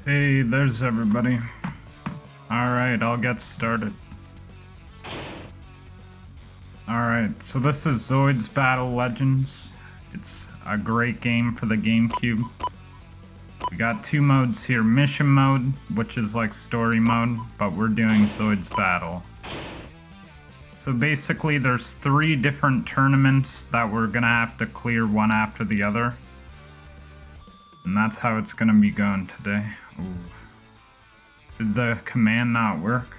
Hey, there's everybody. Alright, I'll get started. Alright, so this is Zoids Battle Legends. It's a great game for the GameCube. We got two modes here, mission mode, which is like story mode, but we're doing Zoids Battle. So basically there's 3 different tournaments that we're gonna have to clear one after the other. And that's how it's gonna be going today. Ooh. Did the command not work?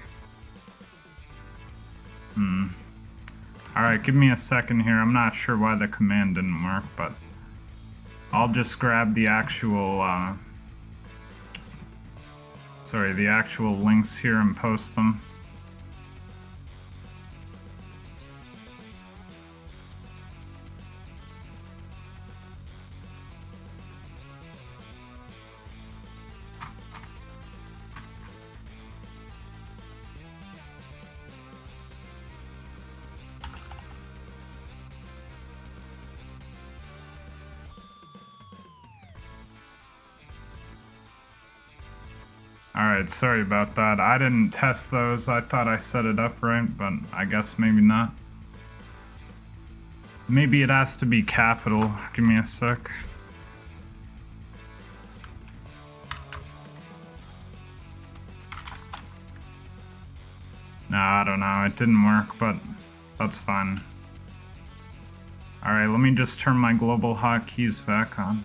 Alright, give me a second here. I'm not sure why the command didn't work, but I'll just grab the actual, the actual links here and post them. Alright, sorry about that. I didn't test those. I thought I set it up right, but I guess maybe not. Maybe it has to be capital. Give me a sec. Nah, I don't know. It didn't work, but that's fine. Alright, let me just turn my global hotkeys back on.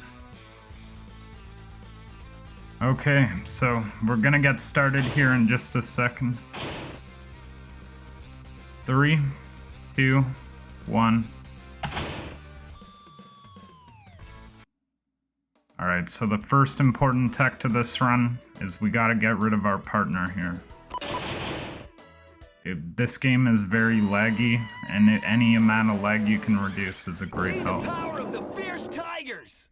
Okay, so we're gonna get started here in just a second. 3, 2, 1. Alright, so the first important tech to this run is we gotta get rid of our partner here. This game is very laggy, and any amount of lag you can reduce is a great help. See the power of the fierce tigers!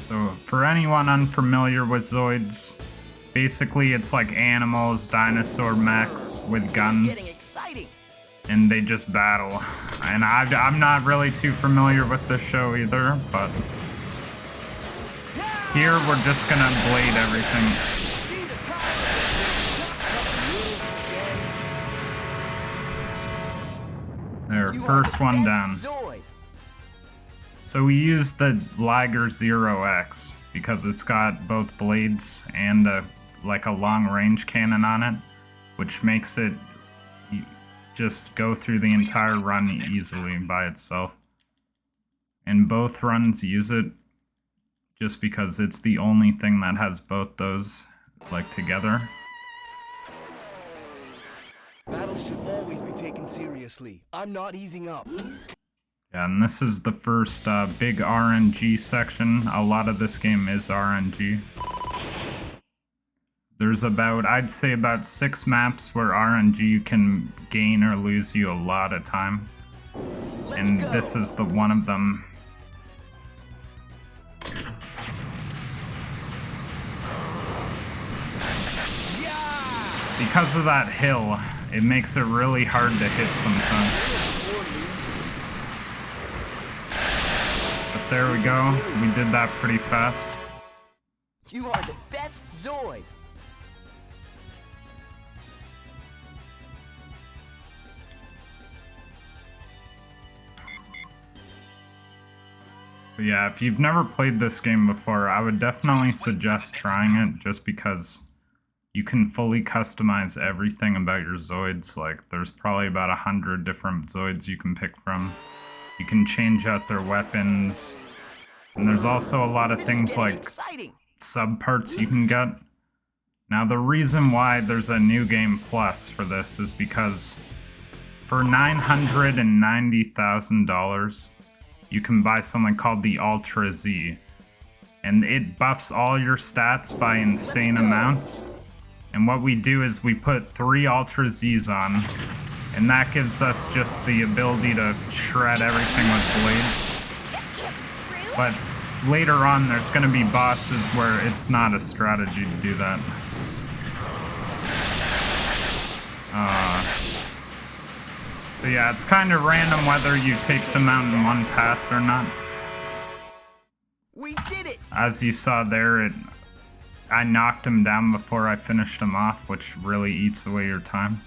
So, for anyone unfamiliar with Zoids, basically it's like animals, dinosaur mechs with guns, and they just battle. And I'm not really too familiar with this show either, but here we're just gonna blade everything. There, first one down. So we used the Liger 0X because it's got both blades and like a long range cannon on it, which makes it just go through the entire run easily by itself. And both runs use it just because it's the only thing that has both those like together. Battles should always be taken seriously. I'm not easing up. Yeah, and this is the first big RNG section. A lot of this game is RNG. There's about, I'd say about 6 maps where RNG can gain or lose you a lot of time. And this is the one of them. Because of that hill, it makes it really hard to hit sometimes. There we go. We did that pretty fast. You are the best Zoid. But yeah, if you've never played this game before, I would definitely suggest trying it just because you can fully customize everything about your Zoids. Like, there's probably about 100 different Zoids you can pick from. You can change out their weapons, and there's also a lot of things like sub-parts you can get. Now the reason why there's a New Game Plus for this is because for $990,000 you can buy something called the Ultra Z, and it buffs all your stats by insane amounts. And what we do is we put 3 Ultra Zs on, and that gives us just the ability to shred everything with blades. But later on, there's going to be bosses where it's not a strategy to do that. So yeah, it's kind of random whether you take them out in one pass or not. as you saw there, I knocked him down before I finished him off, which really eats away your time.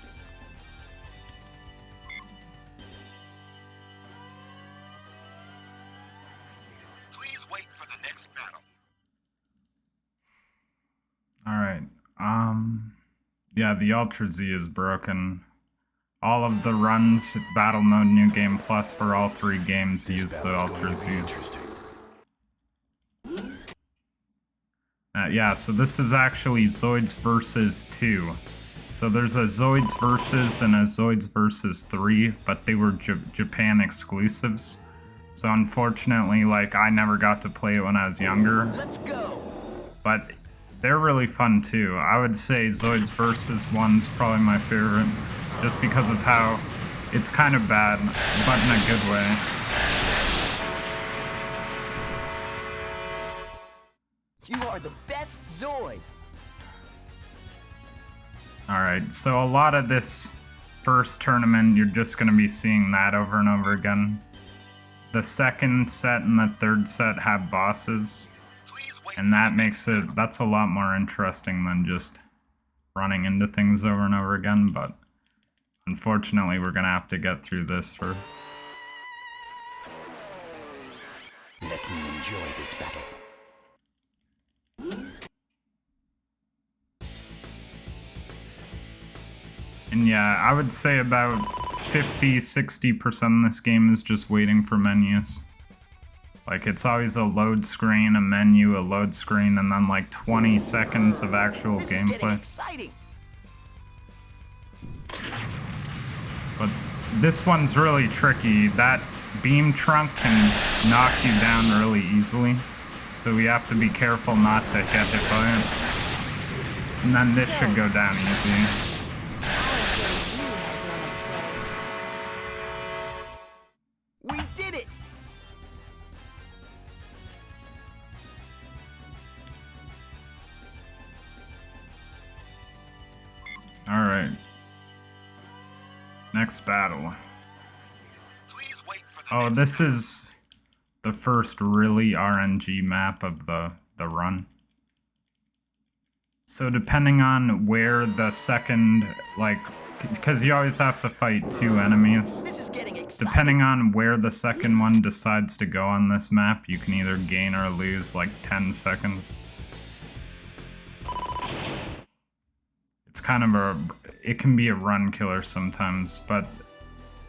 Please wait for the next battle. Alright, yeah, the Ultra Z is broken. All of the runs, Battle Mode, New Game Plus for all 3 games use the Ultra Zs. Yeah, so this is actually Zoids versus 2. So there's a Zoids versus and a Zoids versus 3, but they were Japan exclusives. So unfortunately, like, I never got to play it when I was younger. Let's go. But they're really fun too. I would say Zoids versus 1's probably my favorite, just because of how it's kind of bad, but in a good way. You are the best Zoid. Alright, so a lot of this first tournament, you're just going to be seeing that over and over again. The second set and the third set have bosses, and that makes it, that's a lot more interesting than just running into things over and over again, but unfortunately we're going to have to get through this first. Let me enjoy this battle. And yeah, I would say about 50-60% of this game is just waiting for menus. Like, it's always a load screen, a menu, a load screen, and then like 20 seconds of actual gameplay. But this one's really tricky. That beam trunk can knock you down really easily, so we have to be careful not to get hit by it. And then this should go down easy. We did it! Alright. Next battle. Oh, this is the first really RNG map of the run. So depending on where the second, like, because you always have to fight 2 enemies. This is getting exciting. Depending on where the second one decides to go on this map, you can either gain or lose like 10 seconds. It's kind of it can be a run killer sometimes, but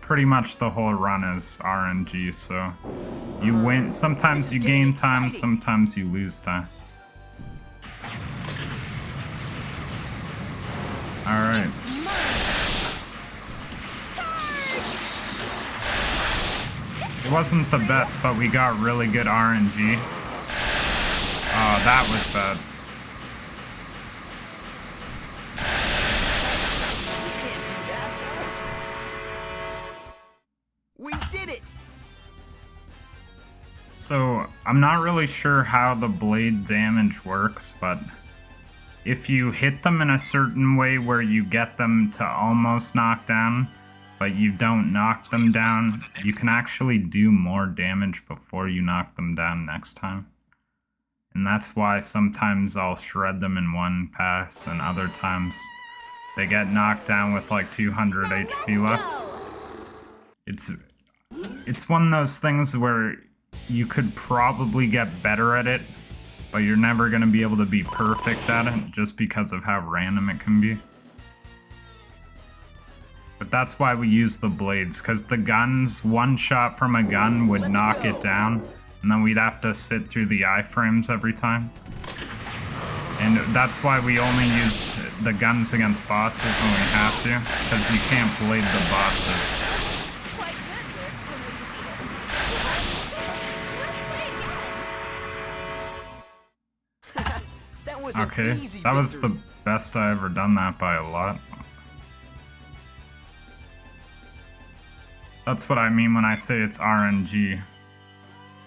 pretty much the whole run is RNG, so you win. Sometimes you gain time, sometimes you lose time. Alright. It wasn't the best, but we got really good RNG. Oh, that was bad. We did it! So, I'm not really sure how the blade damage works, but if you hit them in a certain way where you get them to almost knock down, but you don't knock them down, you can actually do more damage before you knock them down next time. And that's why sometimes I'll shred them in one pass, and other times they get knocked down with like 200 HP left. It's one of those things where you could probably get better at it, but you're never going to be able to be perfect at it just because of how random it can be. But that's why we use the blades, because the guns, one shot from a gun would knock it down, and then we'd have to sit through the iframes every time. And that's why we only use the guns against bosses when we have to, because you can't blade the bosses. Okay, that was the best I ever done that by a lot. That's what I mean when I say it's RNG.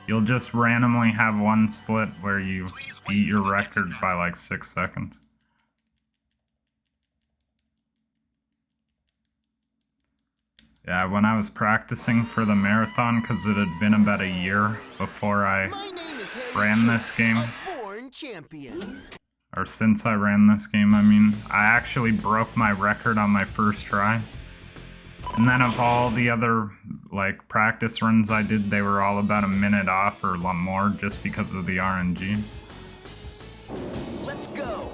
You'll just randomly have one split where you beat your record by like 6 seconds. Yeah, when I was practicing for the marathon, because it had been about a year before I My name is Harry ran Chip, this game, a born champion. or since I ran this game, I mean, I actually broke my record on my first try. And then of all the other, like, practice runs I did, they were all about a minute off or a lot more just because of the RNG. Let's go.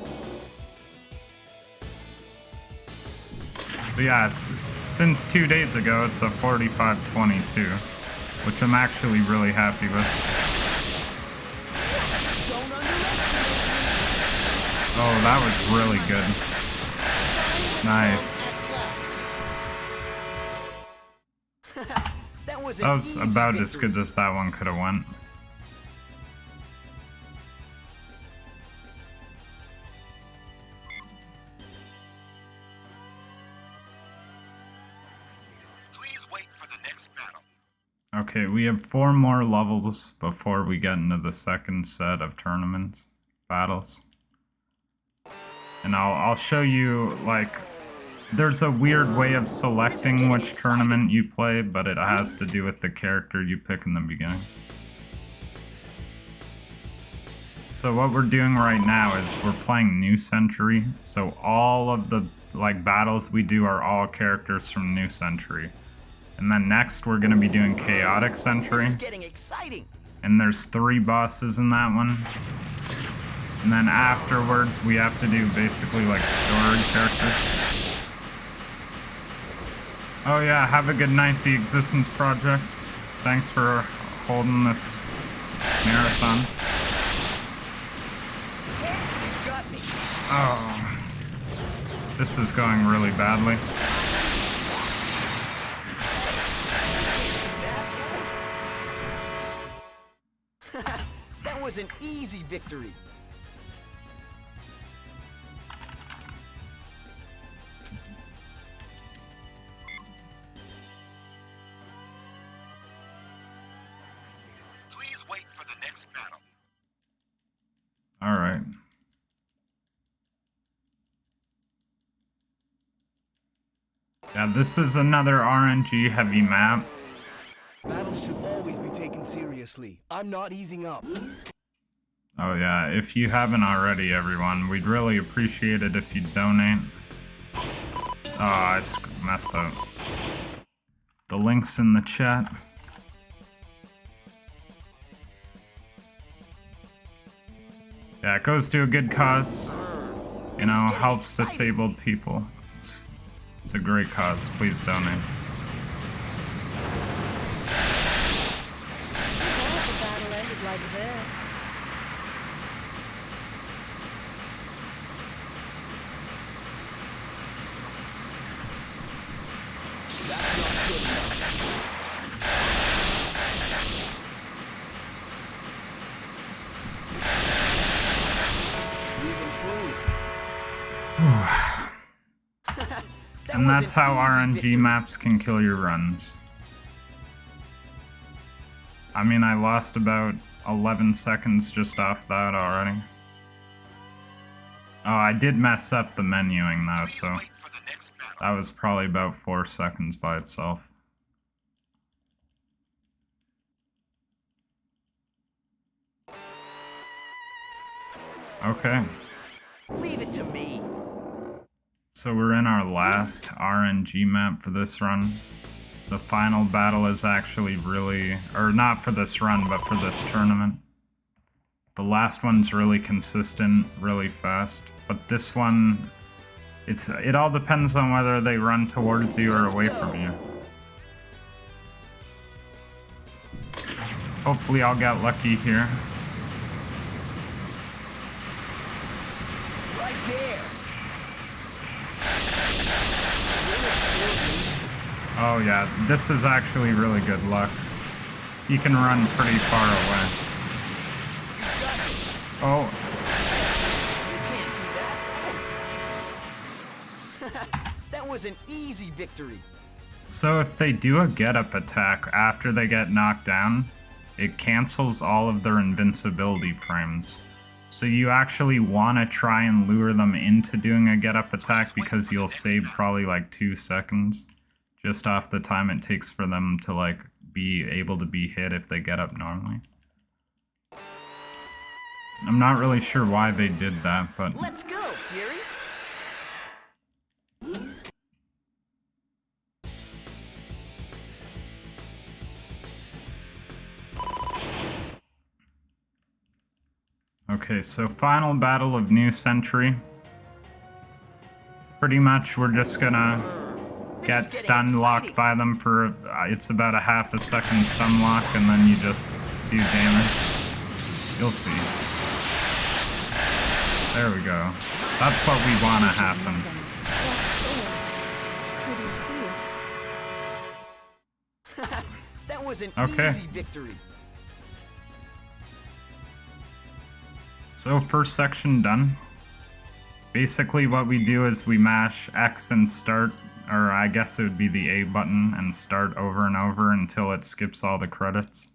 So yeah, it's since 2 days ago, it's a 45-22, which I'm actually really happy with. Don't underestimate Oh, that was really good. Nice. me. That was an That was easy about as victory. good as that one could have went. Please wait for the next battle. Okay, we have 4 more levels before we get into the second set of tournaments, battles. And I'll show you, like, there's a weird way of selecting which tournament you play, but it has to do with the character you pick in the beginning. So what we're doing right now is we're playing New Century, so all of the, like, battles we do are all characters from New Century. And then next we're gonna be doing Chaotic Century, This is getting exciting. and there's 3 bosses in that one. And then afterwards we have to do basically like story characters. Oh yeah, have a good night, The Existence Project. Thanks for holding this marathon. You got me. Oh, this is going really badly. That was an easy victory. Please wait for the next battle. All right. Yeah, this is another RNG heavy map. Battles should always be taken seriously. I'm not easing up. Oh yeah, if you haven't already, everyone, we'd really appreciate it if you donate. Oh, it's messed up. The link's in the chat. Yeah, it goes to a good cause. You know, helps disabled people. It's a great cause. Please donate. If the battle ended like this. That's not good enough. We've improved. That And was that's an how easy RNG victory. maps can kill your runs. I mean, I lost about 11 seconds just off that already. Oh, I did mess up the menuing though, Please so wait for the next battle. that was probably about 4 seconds by itself. Okay, Leave it to me. so we're in our last RNG map for this run. The final battle is actually really, or not for this run, but for this tournament. The last one's really consistent, really fast, but this one, it all depends on whether they run towards you or away from you. Hopefully I'll get lucky here. Right there. Oh yeah, this is actually really good luck. You can run pretty far away. Oh, You can't do that. That was an easy victory. so if they do a get-up attack after they get knocked down, it cancels all of their invincibility frames. So you actually want to try and lure them into doing a get-up attack because you'll save probably like 2 seconds just off the time it takes for them to like be able to be hit if they get up normally. I'm not really sure why they did that, but Let's go, Fury. okay, so final battle of New Century. Pretty much we're just gonna get stun locked by them for, it's about a half a second stun lock, and then you just do damage. You'll see. There we go. That's what we want to happen. Couldn't see it. That was an Okay. easy victory. So first section done. Basically what we do is we mash X and start, or I guess it would be the A button, and start over and over until it skips all the credits.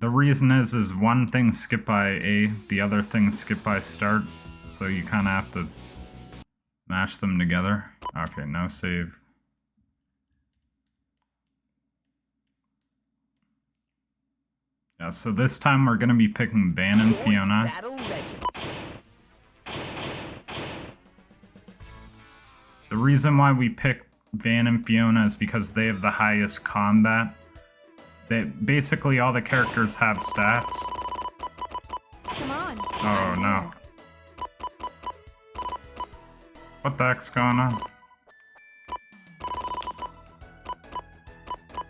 The reason is one thing skip by A, the other thing skip by start, so you kind of have to mash them together. Okay, no save. Yeah, so this time we're going to be picking Van and Zoids Fiona. Battle Legends. The reason why we pick Van and Fiona is because they have the highest combat. Basically all the characters have stats. Come on. Oh no. What the heck's going on?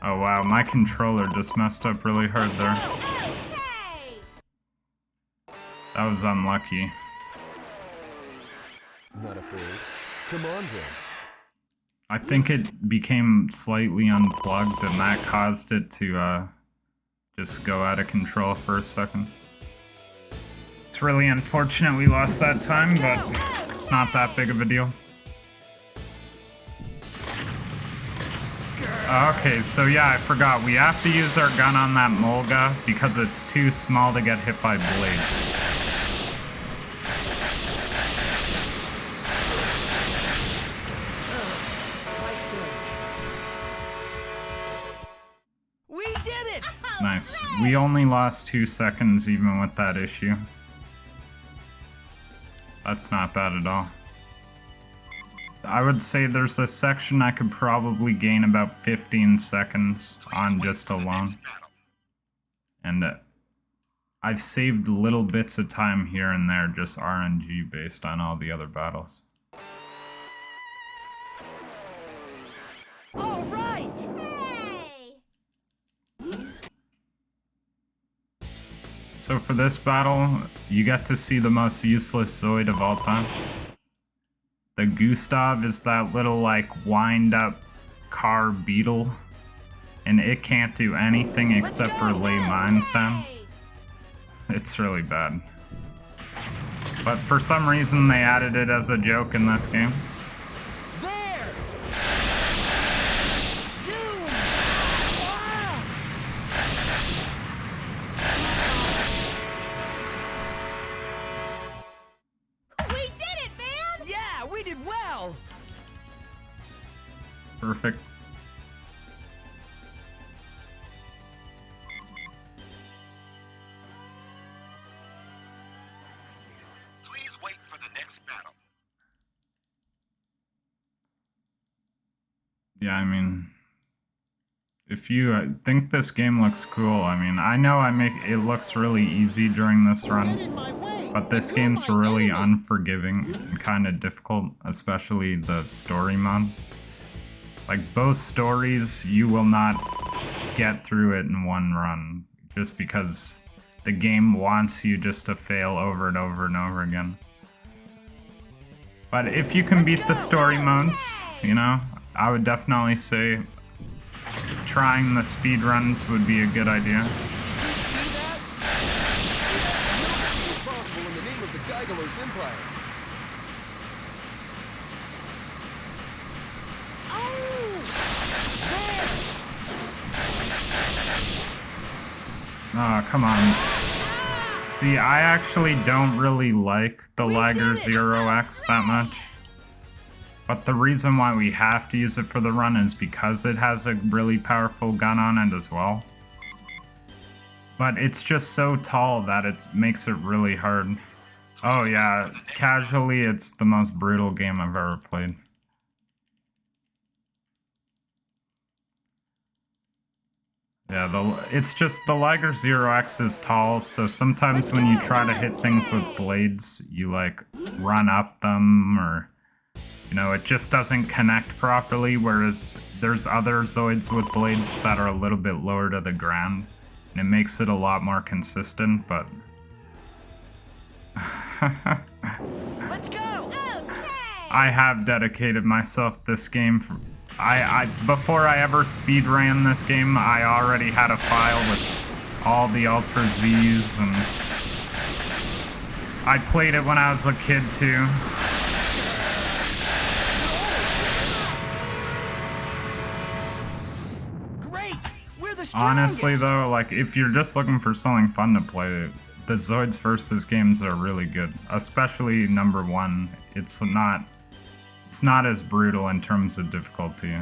Oh wow, my controller just messed up really hard there. That was unlucky. Not afraid. Come on then. I think it became slightly unplugged and that caused it to just go out of control for a second. It's really unfortunate we lost that time, but it's not that big of a deal. Okay, so yeah, I forgot. We have to use our gun on that Molga because it's too small to get hit by blades. We did it! Nice. We only lost 2 seconds even with that issue. That's not bad at all. I would say there's a section I could probably gain about 15 seconds on just alone. And I've saved little bits of time here and there, just RNG based on all the other battles. All right! So for this battle, you get to see the most useless Zoid of all time. The Gustav is that little like wind up car beetle, and it can't do anything except for lay mines down. It's really bad. But for some reason they added it as a joke in this game. There! Zoom! Wow! We did it, man! Yeah, we did well! Perfect. Please wait for the next battle. Yeah, I mean, if you think this game looks cool, I mean, I know it looks really easy during this run, but this game's really unforgiving and kind of difficult, especially the story mode. Like, both stories, you will not get through it in one run, just because the game wants you just to fail over and over and over again. But if you can beat the story modes, you know, I would definitely say trying the speedruns would be a good idea. See that? Nothing is possible in the name of the Gygalos Empire. Oh, come on. See, I actually don't really like the Liger 0x that much. But the reason why we have to use it for the run is because it has a really powerful gun on it as well. But it's just so tall that it makes it really hard. Oh yeah, casually it's the most brutal game I've ever played. Yeah, it's just the Liger 0X is tall, so sometimes when you try to hit things with blades, you like run up them, or you know, it just doesn't connect properly, whereas there's other Zoids with blades that are a little bit lower to the ground, and it makes it a lot more consistent, but... Let's go! Okay! I have dedicated myself this game for... before I ever speedran this game, I already had a file with all the Ultra Z's, and I played it when I was a kid too. Great! We're the strongest! Honestly though, like if you're just looking for something fun to play, the Zoids versus games are really good. Especially number 1. It's not as brutal in terms of difficulty.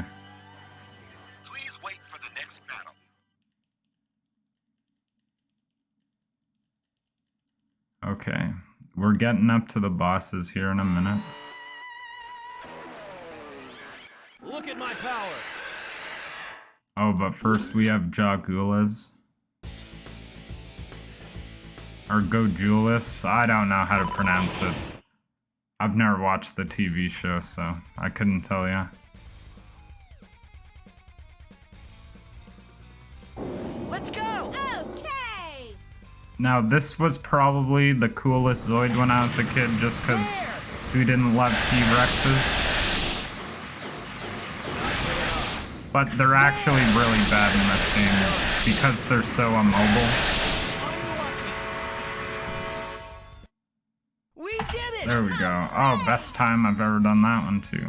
Please wait for the next battle. Okay, we're getting up to the bosses here in a minute. Look at my power! Oh, but first we have Jagulas. Or Gojulis. I don't know how to pronounce it. I've never watched the TV show, so I couldn't tell you. Let's go! Okay! Now, this was probably the coolest Zoid when I was a kid, just because who didn't love T-Rexes? But they're actually really bad in this game, because they're so immobile. We did it! There we go. Oh, best time I've ever done that one, too.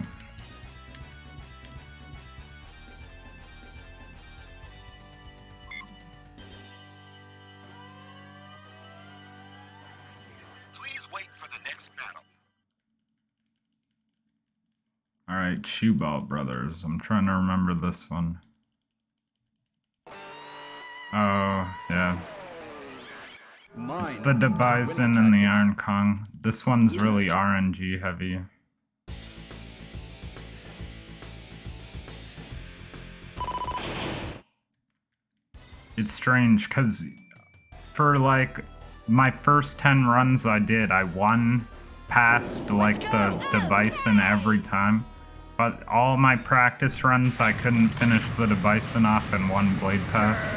Please wait for the next battle. Alright, Shoeball Brothers. I'm trying to remember this one. Oh, yeah. Mine. It's the Bison and the Iron Kong. This one's really RNG heavy. It's strange, because for like my first 10 runs I did, I won past like the Bison every time. But all my practice runs, I couldn't finish the Bison off in one blade pass.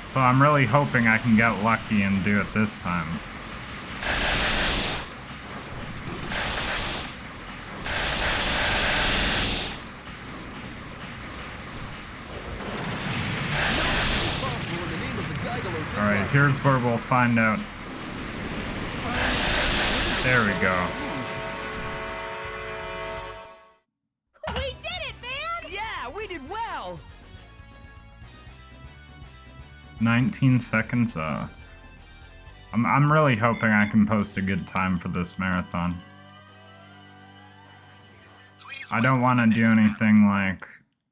So I'm really hoping I can get lucky and do it this time. Alright, here's where we'll find out. There we go. We did it, man! Yeah, we did well! 19 seconds. I'm really hoping I can post a good time for this marathon. I don't want to do anything like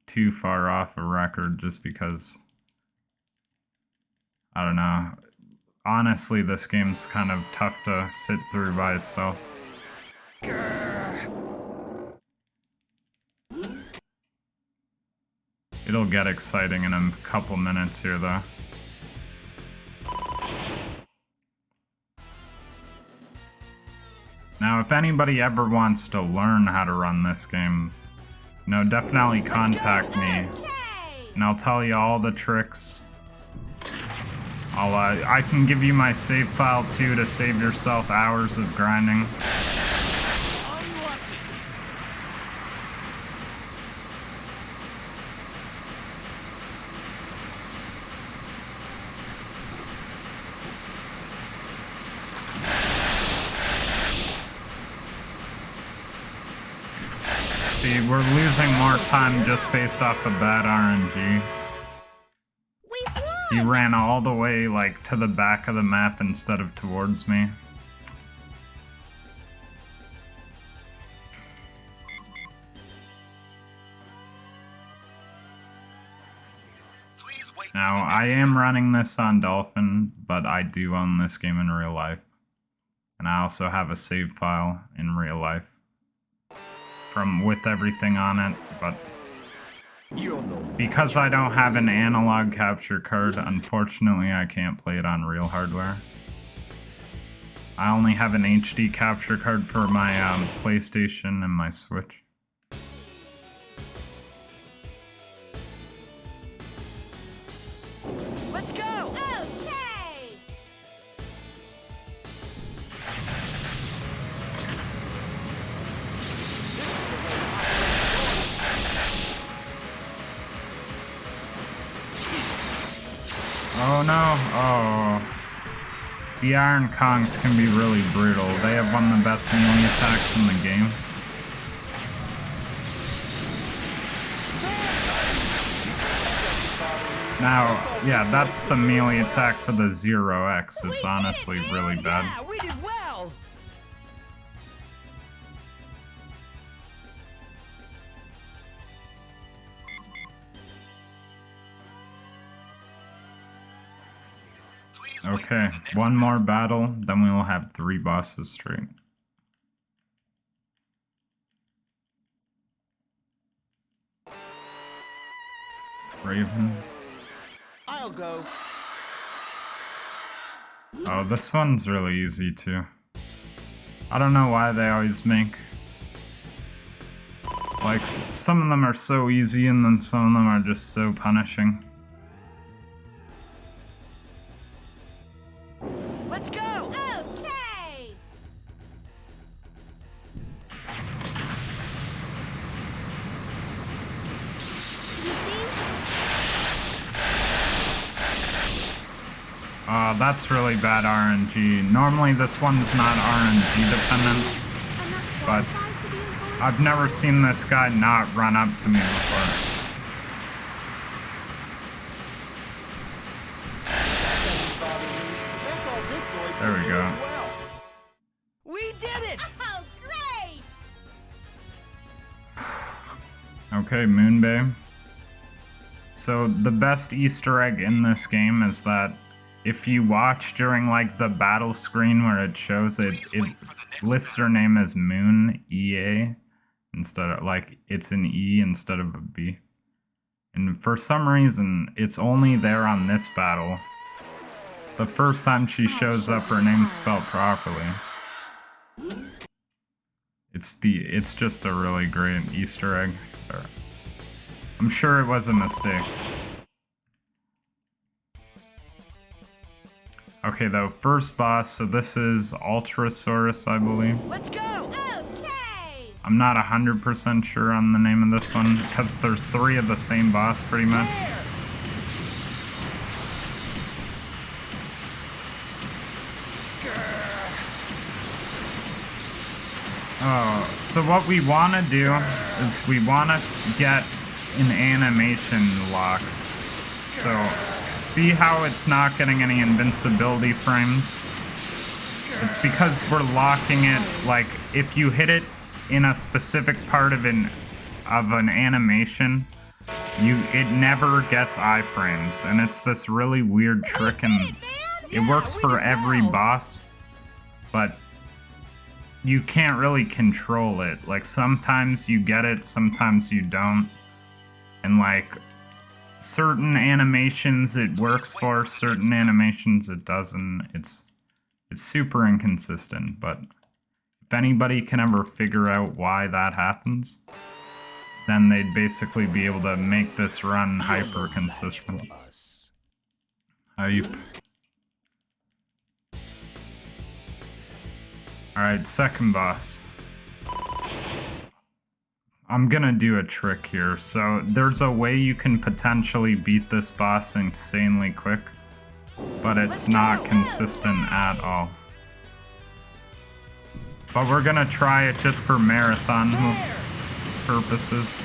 too far off a record just because, I don't know. Honestly, this game's kind of tough to sit through by itself. It'll get exciting in a couple minutes here though. Now, if anybody ever wants to learn how to run this game, you know, definitely contact me, and I'll tell you all the tricks. I can give you my save file too to save yourself hours of grinding. See, we're losing more time just based off of bad RNG. He ran all the way, like, to the back of the map instead of towards me. Now, I am running this on Dolphin, but I do own this game in real life. And I also have a save file in real life with everything on it, but because I don't have an analog capture card, unfortunately I can't play it on real hardware. I only have an HD capture card for my PlayStation and my Switch. Let's go! Okay! Oh no, oh. The Iron Kongs can be really brutal. They have one of the best melee attacks in the game. Now, yeah, that's the melee attack for the 0x. It's honestly really bad. Yeah, we did well! Okay, one more battle, then we will have 3 bosses straight. Raven. I'll go. Oh, this one's really easy too. I don't know why they always make... Like, some of them are so easy and then some of them are just so punishing. Let's go! Okay! You see? That's really bad RNG. Normally this one's not RNG dependent, I'm not but qualified to be a Zoid. I've never seen this guy not run up to me before. That's all this Zoid There we can do go. as well. We did it! Oh, great! Okay, Moonbay. So the best Easter egg in this game is that if you watch during like the battle screen where it shows it lists her name as Moon EA instead of like it's an E instead of a B. And for some reason it's only there on this battle. The first time she shows up, her name's spelled properly. It's just a really great Easter egg. I'm sure it was a mistake. Okay, though, first boss, so this is Ultrasaurus, I believe. Let's go! Okay! I'm not 100% sure on the name of this one, because there's 3 of the same boss, pretty much. There! Oh, so what we want to do is we want to get an animation lock. So, see how it's not getting any invincibility frames? It's because we're locking it, like, if you hit it in a specific part of an animation, it never gets iframes, and it's this really weird trick, and it works for every boss, but you can't really control it. Like, sometimes you get it, sometimes you don't. And, like, certain animations it works for, certain animations it doesn't. It's super inconsistent, but if anybody can ever figure out why that happens, then they'd basically be able to make this run hyper consistent. Hype. Alright, second boss. I'm gonna do a trick here. So there's a way you can potentially beat this boss insanely quick, but it's not consistent at all. But we're gonna try it just for marathon purposes.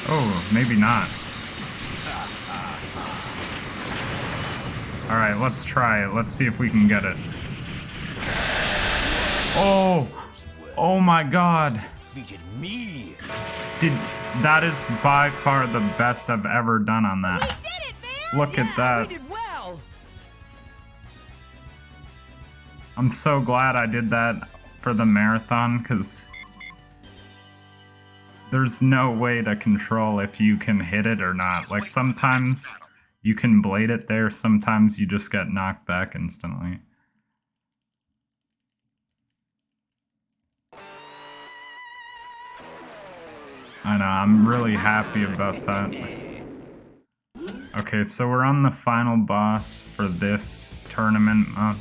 Oh, maybe not. Alright, let's try it. Let's see if we can get it. Oh! Oh my god! Defeated me! That is by far the best I've ever done on We that. did it, Look at that. We did well. I'm so glad I did that for the marathon, because there's no way to control if you can hit it or not. Like, sometimes you can blade it there, sometimes you just get knocked back instantly. I know, I'm really happy about that. Okay, so we're on the final boss for this tournament mode.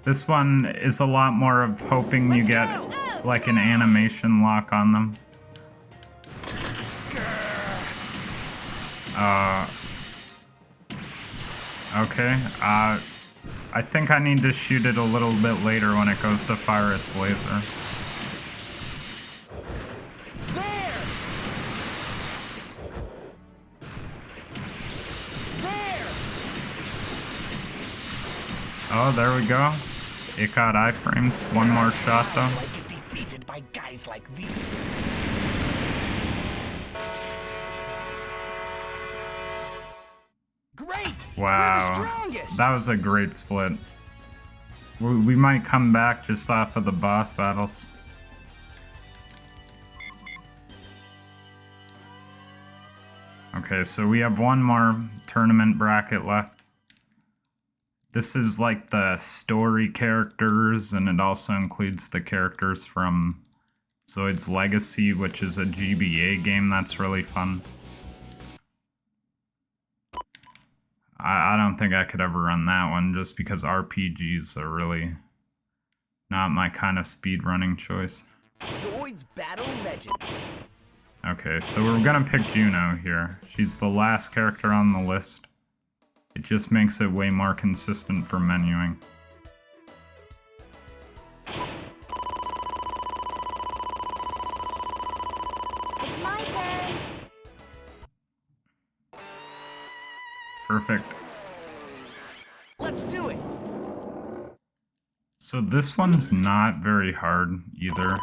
This one is a lot more of hoping you get like an animation lock on them. Okay, I think I need to shoot it a little bit later when it goes to fire its laser. There. There. Oh, there we go. It got iframes. One more shot though. I get defeated by guys like these. Great! Wow, We're the strongest! that was a great split. We might come back just off of the boss battles. Okay, so we have one more tournament bracket left. This is like the story characters, and it also includes the characters from Zoids Legacy, which is a GBA game that's really fun. I don't think I could ever run that one, just because RPGs are really not my kind of speedrunning choice. Zoids Battle Legends. Okay, so we're gonna pick Juno here. She's the last character on the list. It just makes it way more consistent for menuing. It's my turn. Perfect. Let's do it. So this one's not very hard either.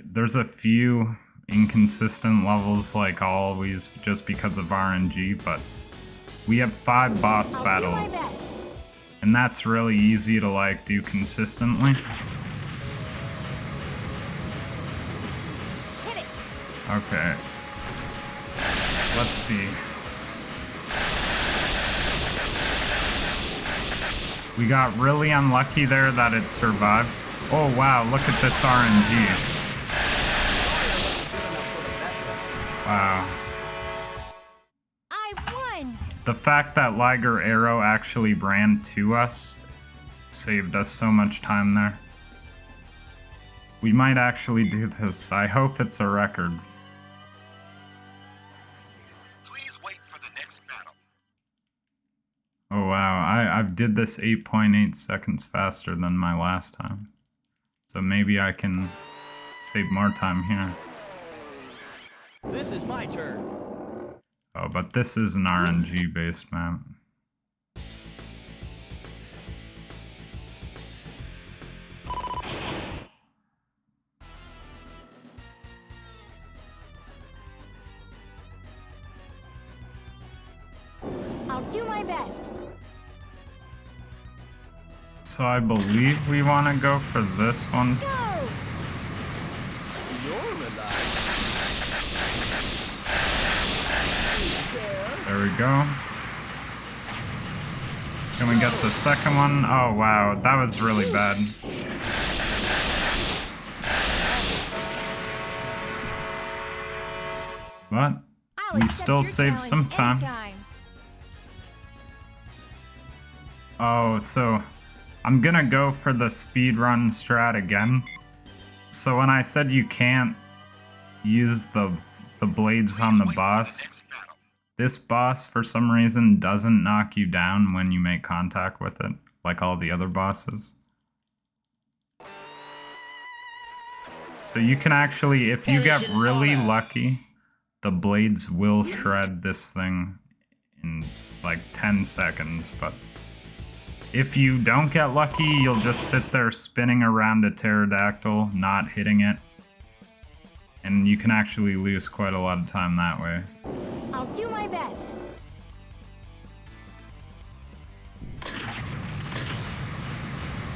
There's a few inconsistent levels like always just because of RNG, but we have 5 boss I'll battles. do my best. And that's really easy to like do consistently. Hit it. Okay. Let's see. We got really unlucky there that it survived. Oh wow, look at this RNG. Wow. I won. The fact that Liger Arrow actually ran to us saved us so much time there. We might actually do this. I hope it's a record. Please wait for the next battle. Oh wow, I've did this 8.8 seconds faster than my last time. So maybe I can save more time here. This is my turn. Oh, but this is an RNG based map. I'll do my best. So I believe we want to go for this one. Go. Normalize. There we go. Can we get the second one? Oh wow, that was really bad. But I'll we accept still your saved some challenge time. anytime. Oh, so I'm gonna go for the speedrun strat again. So when I said you can't use the blades on the boss, this boss for some reason doesn't knock you down when you make contact with it, like all the other bosses. So you can actually, if you get really lucky, the blades will shred this thing in like 10 seconds, but If you don't get lucky, you'll just sit there spinning around a pterodactyl, not hitting it. And you can actually lose quite a lot of time that way. I'll do my best.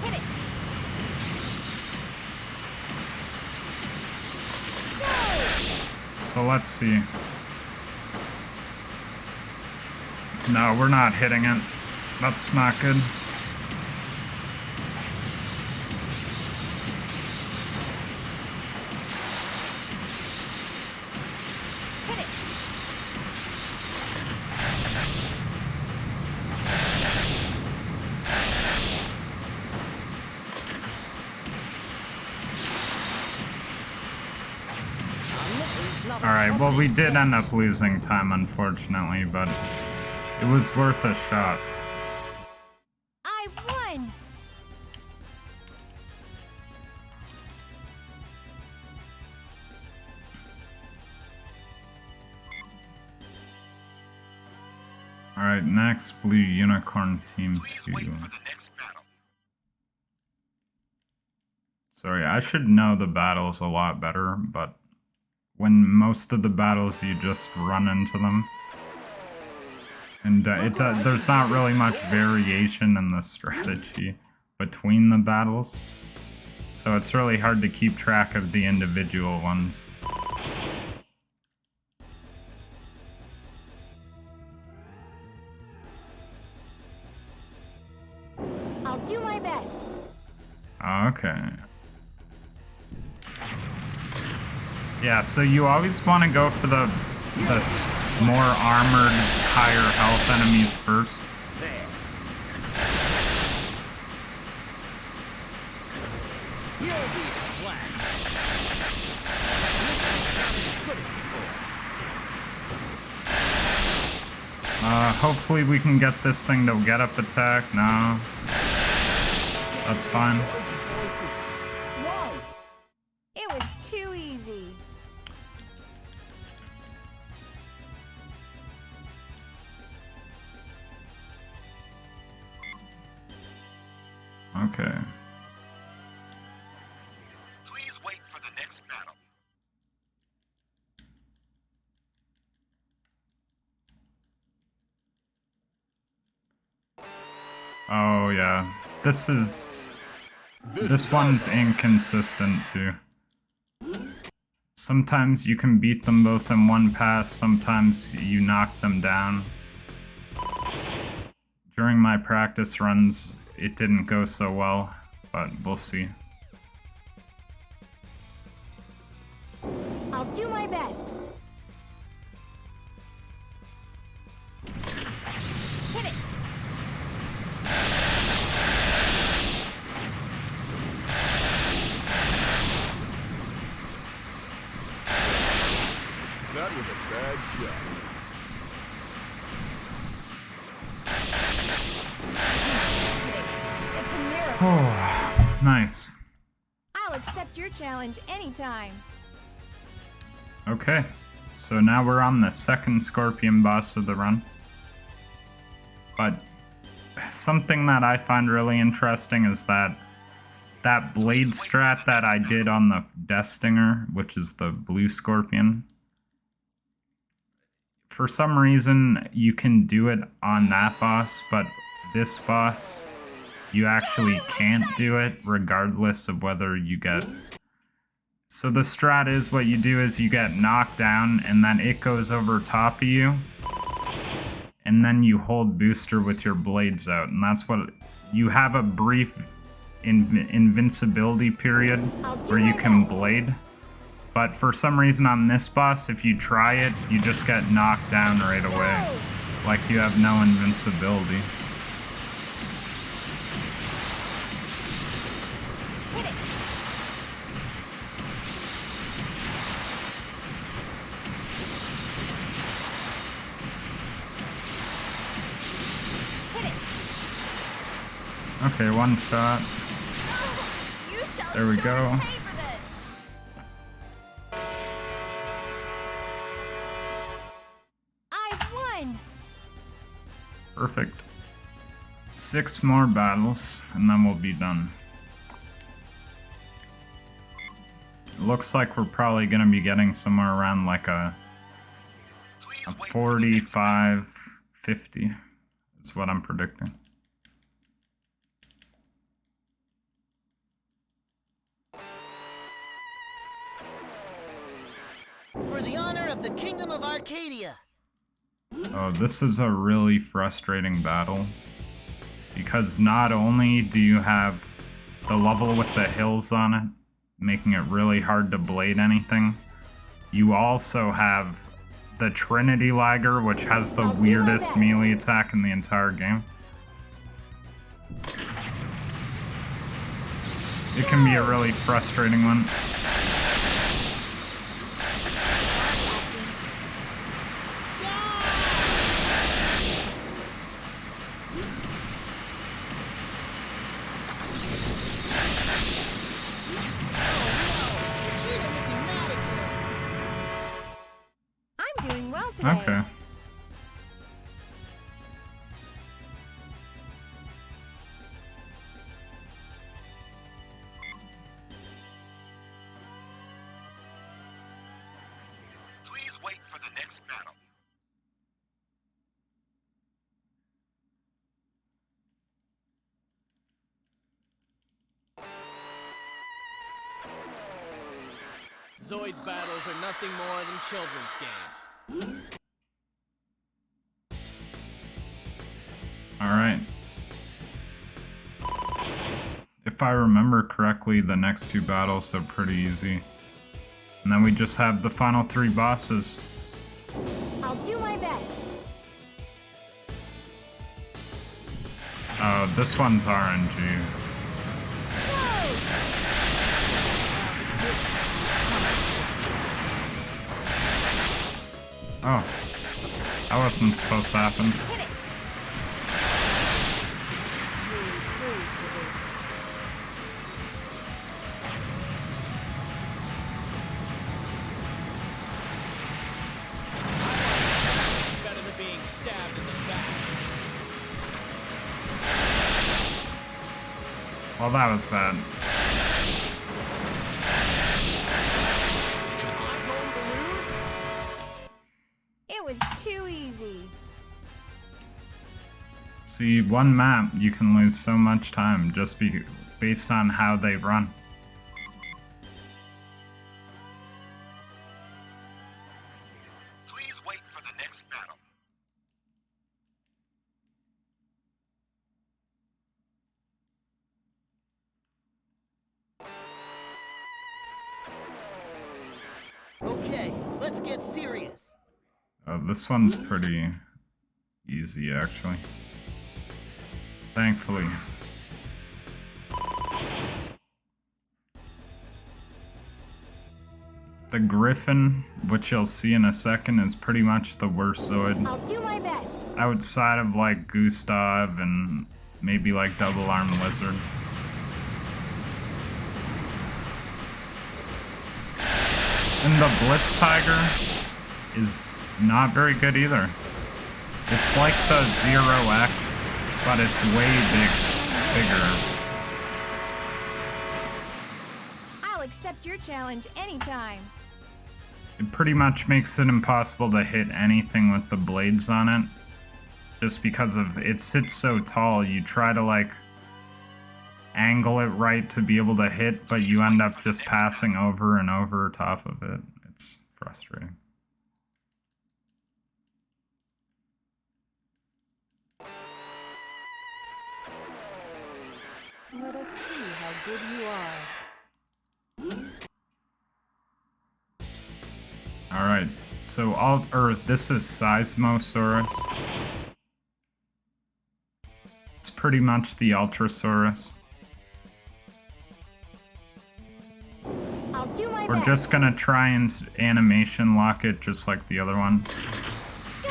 Hit it. So let's see. No, we're not hitting it. That's not good. Hit it. Alright, well we did end up losing time unfortunately, but it was worth a shot. I won. Alright, next Blue Unicorn Team 2. Wait for the next battle. Sorry, I should know the battles a lot better, but when most of the battles you just run into them. And there's not really much variation in the strategy between the battles. So it's really hard to keep track of the individual ones. I'll do my best. Okay. Yeah, so you always want to go for the more armored, higher health enemies first. You'll be slapped. Hopefully we can get this thing to get up attack. No. That's fine. Why? It was too easy. Okay. Please wait for the next battle. Oh yeah. This one's inconsistent too. Sometimes you can beat them both in one pass, sometimes you knock them down. During my practice runs, it didn't go so well, but we'll see. I'll do my best. Hit it. That was a bad shot. It's a miracle. Oh, nice. I'll accept your challenge anytime. Okay, so now we're on the second Scorpion boss of the run. But something that I find really interesting is that blade strat that I did on the Death Stinger, which is the blue Scorpion. For some reason, you can do it on that boss, but this boss, you actually can't do it regardless of whether you get... So the strat is, what you do is you get knocked down and then it goes over top of you. And then you hold booster with your blades out. And that's what... You have a brief invincibility period where you can blade. But for some reason on this boss, if you try it, you just get knocked down right away. Like you have no invincibility. Hit it. Hit it. Okay, one shot. You shall There we surely go. pay for this. I won. Perfect. 6 more battles, and then we'll be done. It looks like we're probably going to be getting somewhere around like a 45, 50 is what I'm predicting. For the honor of the Kingdom of Arcadia. Oh, this is a really frustrating battle. Because not only do you have the level with the hills on it, making it really hard to blade anything, you also have the Trinity Lagger, which has the weirdest melee attack in the entire game. It can be a really frustrating one. I'm doing well today. Okay. Please wait for the next battle. Zoids battles are nothing more than children's games. Alright. If I remember correctly, the next 2 battles are pretty easy. And then we just have the final 3 bosses. I'll do my best. Oh, this one's RNG. Oh, that wasn't supposed to happen. Better than being stabbed in the back. Well, that was bad. I'm going to lose? It was too easy. See, one map, you can lose so much time just based on how they run. Please wait for the next battle. Okay, let's get serious. Oh, this one's pretty easy, actually. Thankfully. The Griffin, which you'll see in a second, is pretty much the worst Zoid. I'll do my best. Outside of like Gustav and maybe like Double Arm Lizard. And the Blitz Tiger is not very good either. It's like the Zero X, but it's way bigger. I'll accept your challenge anytime. It pretty much makes it impossible to hit anything with the blades on it. Just because of it sits so tall, you try to like angle it right to be able to hit, but you end up just passing over and over top of it. It's frustrating. Let us see how good you are. Alright, so this is Seismosaurus. It's pretty much the Ultrasaurus. I'll do my We're best. just gonna try and animation lock it just like the other ones. Go!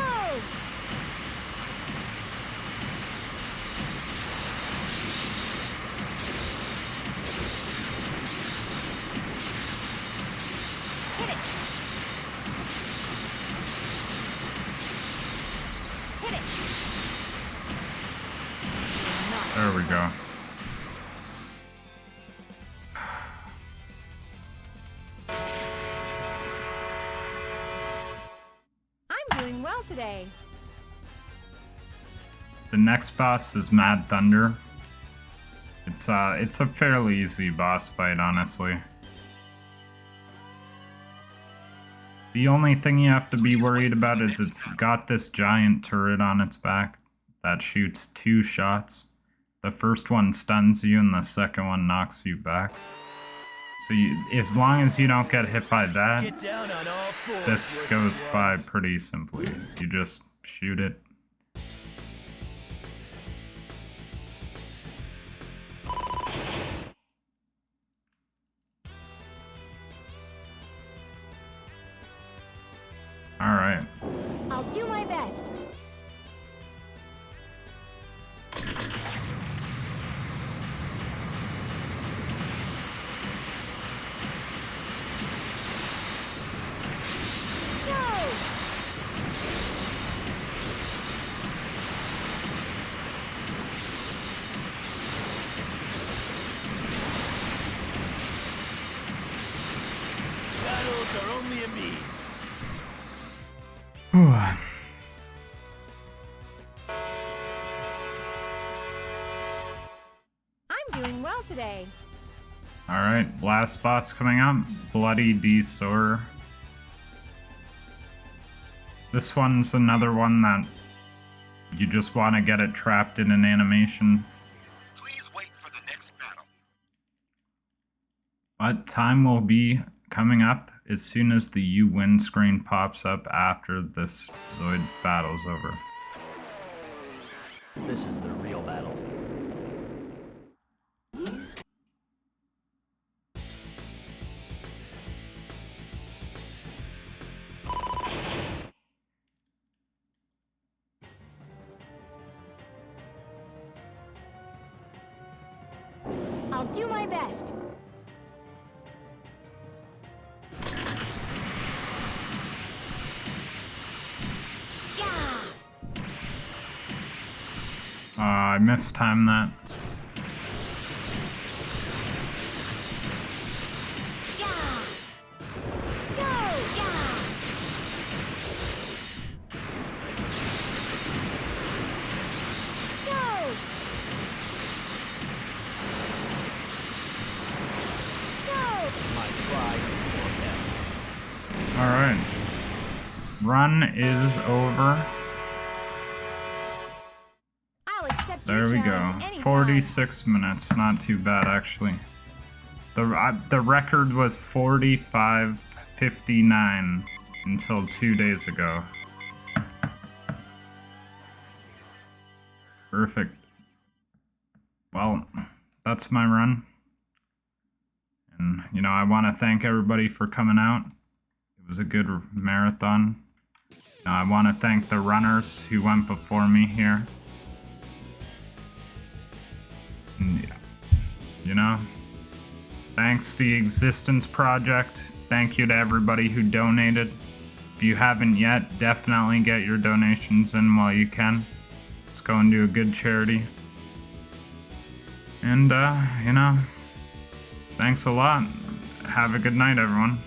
Hit it! Hit it! There we go. I'm doing well today. The next boss is Mad Thunder. It's a fairly easy boss fight, honestly. The only thing you have to be worried about is it's got this giant turret on its back that shoots 2 shots. The first one stuns you and the second one knocks you back. So as long as you don't get hit by that, Get down on all fours, this working goes by squads. pretty simply. You just shoot it. Alright. I'll do my best. Go! Battles are only a means. I'm doing well today. Alright, last boss coming up, Bloody Desour. This one's another one that you just want to get it trapped in an animation. Please wait for the next battle. But time will be coming up as soon as the You Win screen pops up after this Zoids battle's over. This is the real battle. I'll do my best. Yeah! I mistimed that. Yeah! Go! Yeah! Go! Go! My pride is forever. Alright. Run is over. I'll accept There your we go. challenge anytime. 46 minutes. Not too bad, actually. The record was 45:59 until 2 days ago. Perfect. Well, that's my run. And, you know, I want to thank everybody for coming out. It was a good marathon. I want to thank the runners who went before me here. And, you know, thanks the Existence Project. Thank you to everybody who donated. If you haven't yet, definitely get your donations in while you can. Let's go and do a good charity. And, you know, thanks a lot. Have a good night, everyone.